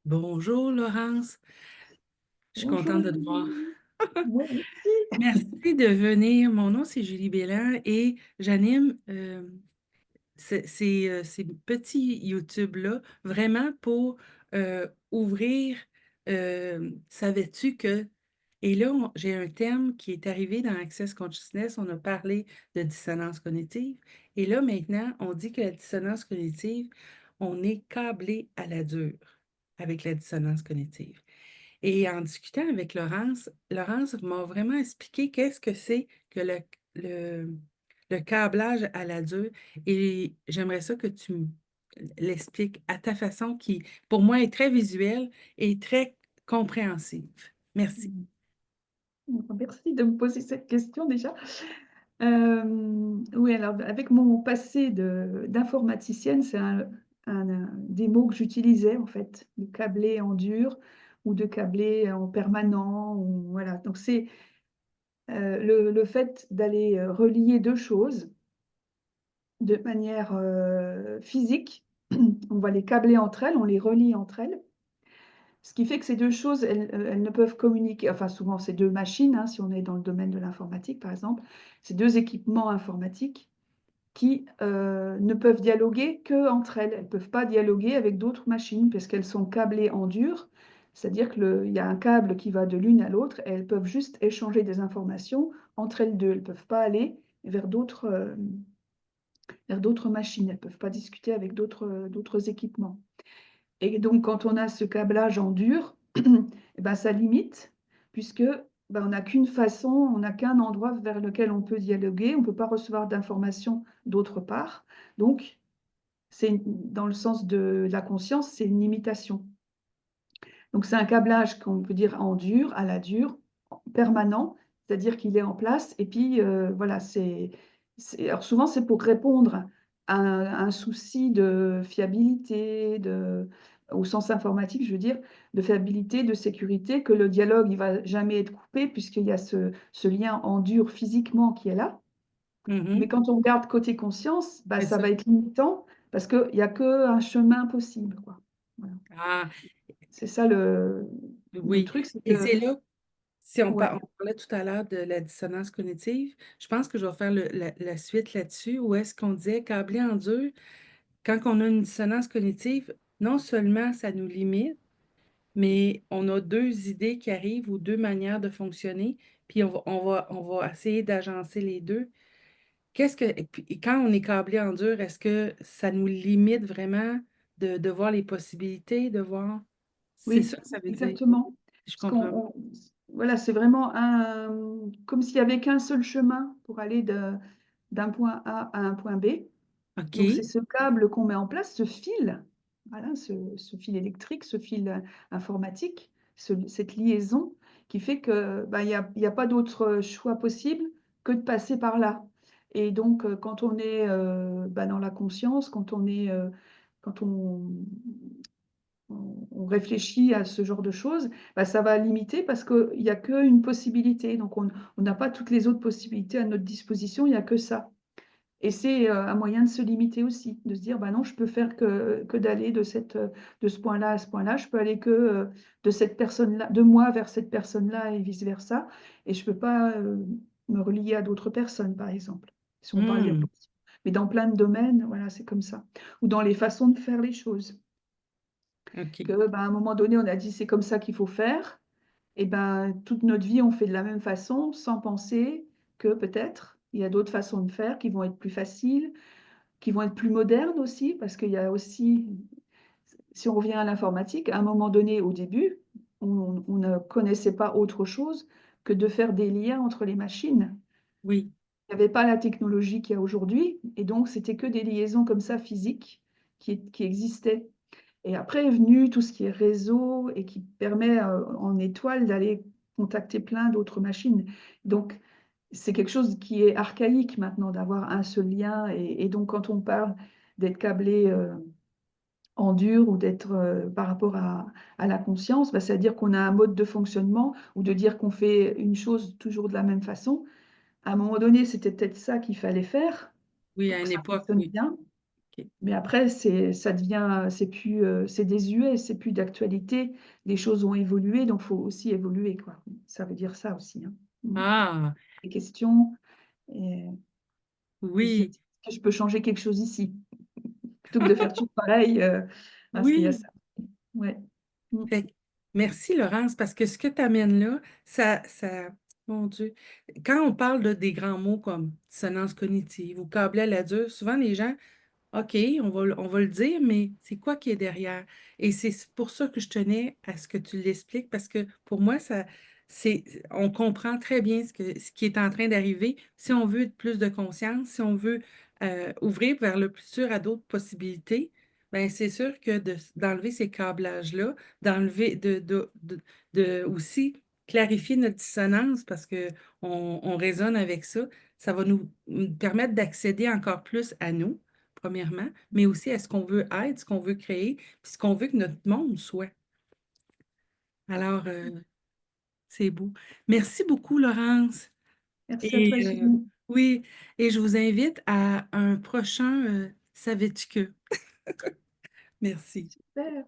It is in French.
Bonjour Laurence, je suis Bonjour contente de te voir. Julie, moi aussi. Merci de venir. Mon nom c'est Julie Bélan et j'anime ces petits YouTube-là vraiment pour ouvrir savais-tu que... Et là, j'ai un thème qui est arrivé dans Access Consciousness. On a parlé de dissonance cognitive. Et là, maintenant, on dit que la dissonance cognitive, on est câblé à la dure avec la dissonance cognitive. Et en discutant avec Laurence, Laurence m'a vraiment expliqué qu'est-ce que c'est que le, le câblage à la dure. Et j'aimerais ça que tu l'expliques à ta façon qui, pour moi, est très visuelle et très compréhensive. Merci. Merci de me poser cette question déjà. Oui, alors avec mon passé d'informaticienne, c'est un des mots que j'utilisais en fait, de câbler en dur ou de câbler en permanent. Voilà. Donc c'est le fait d'aller relier deux choses de manière physique. On va les câbler entre elles, on les relie entre elles. Ce qui fait que ces deux choses, elles ne peuvent communiquer, enfin souvent c'est deux machines, hein, si on est dans le domaine de l'informatique par exemple, c'est deux équipements informatiques qui ne peuvent dialoguer qu'entre elles. Elles ne peuvent pas dialoguer avec d'autres machines parce qu'elles sont câblées en dur, c'est-à-dire qu'il y a un câble qui va de l'une à l'autre et elles peuvent juste échanger des informations entre elles deux. Elles ne peuvent pas aller vers d'autres machines, elles ne peuvent pas discuter avec d'autres équipements. Et donc, quand on a ce câblage en dur, eh ben, ça limite, puisque ben, on n'a qu'une façon, on n'a qu'un endroit vers lequel on peut dialoguer, on ne peut pas recevoir d'informations d'autre part. Donc, dans le sens de la conscience, c'est une limitation. Donc, c'est un câblage qu'on peut dire en dur, à la dure, permanent, c'est-à-dire qu'il est en place. Et puis, voilà, alors souvent, c'est pour répondre à un souci de fiabilité, au sens informatique, je veux dire, de fiabilité, de sécurité, que le dialogue, il va jamais être coupé, puisqu'il y a ce lien en dur physiquement qui est là. Mais Mhm. quand on regarde côté conscience, bah, C'est ça ça. va être limitant, parce qu'il n'y a qu'un chemin possible, quoi. Voilà. Ah, C'est ça le oui. truc, c'est Et que, c'est là, si ouais. on parlait tout à l'heure de la dissonance cognitive, je pense que je vais faire la suite là-dessus, où est-ce qu'on disait câbler en dur, quand on a une dissonance cognitive, non seulement ça nous limite, mais on a deux idées qui arrivent ou deux manières de fonctionner, puis on va essayer d'agencer les deux. Et puis, et quand on est câblé en dur, est-ce que ça nous limite vraiment de voir les possibilités, de voir... C'est Oui, ça que ça veut dire. exactement. Je Parce comprends. voilà, c'est vraiment comme s'il n'y avait qu'un seul chemin pour aller d'un point A à un point B. Donc, c'est OK. ce câble qu'on met en place, ce fil, voilà, ce fil électrique, ce fil informatique, cette liaison qui fait que bah, il y a pas d'autre choix possible que de passer par là. Et donc, quand on est bah, dans la conscience, quand on réfléchit à ce genre de choses, bah, ça va limiter parce qu'il n'y a qu'une possibilité. Donc, on n'a pas toutes les autres possibilités à notre disposition, il n'y a que ça. Et c'est un moyen de se limiter aussi, de se dire, bah non, je peux faire que d'aller de ce point-là à ce point-là, je peux aller que de cette personne-là, de moi vers cette personne-là et vice-versa. Et je ne peux pas me relier à d'autres personnes, par exemple, si on parle Hmm. d'évolution. Mais dans plein de domaines, voilà, c'est comme ça. Ou dans les façons de faire les choses OK. que, bah, à un moment donné, on a dit c'est comme ça qu'il faut faire, et ben, toute notre vie, on fait de la même façon, sans penser que peut-être il y a d'autres façons de faire qui vont être plus faciles, qui vont être plus modernes aussi, parce qu'il y a aussi, si on revient à l'informatique, à un moment donné, au début, on ne connaissait pas autre chose que de faire des liens entre les machines. Oui. Il n'y avait pas la technologie qu'il y a aujourd'hui, et donc c'était que des liaisons comme ça physiques qui existaient. Et après est venu tout ce qui est réseau et qui permet en étoile d'aller contacter plein d'autres machines. Donc, c'est quelque chose qui est archaïque maintenant d'avoir un seul lien. Et donc, quand on parle d'être câblé en dur ou d'être par rapport à la conscience, bah, c'est-à-dire qu'on a un mode de fonctionnement ou de dire qu'on fait une chose toujours de la même façon. À un moment donné, c'était peut-être ça qu'il fallait faire Oui, à pour que une ça époque, fonctionne oui. bien. OK. Mais après, ça devient, c'est plus, c'est désuet, c'est plus d'actualité. Les choses ont évolué, donc faut aussi évoluer, quoi. Ça veut dire ça aussi, hein. Mmh. Ah! Les questions et se Oui, dire: «Est-ce que je peux changer quelque chose ici?» Plutôt que de faire toujours pareil, ah, il y a oui. ça. Ouais. Mmh. Fait que merci Laurence, parce que ce que tu amènes là, mon Dieu, quand on parle des grands mots comme dissonance cognitive ou câble à la dure, souvent les gens OK, on va le dire, mais c'est quoi qui est derrière? Et c'est pour ça que je tenais à ce que tu l'expliques, parce que pour moi, on comprend très bien ce qui est en train d'arriver. Si on veut plus de conscience, si on veut ouvrir vers le futur à d'autres possibilités, ben c'est sûr que d'enlever ces câblages-là, d'enlever, de aussi clarifier notre dissonance parce que on raisonne avec ça, ça va nous permettre d'accéder encore plus à nous premièrement, mais aussi à ce qu'on veut être, ce qu'on veut créer, puis ce qu'on veut que notre monde soit. Alors, c'est beau. Merci beaucoup, Laurence. Merci à Et toi, Gilles. oui, et je vous invite à un prochain Savais-tu que? Merci. Super.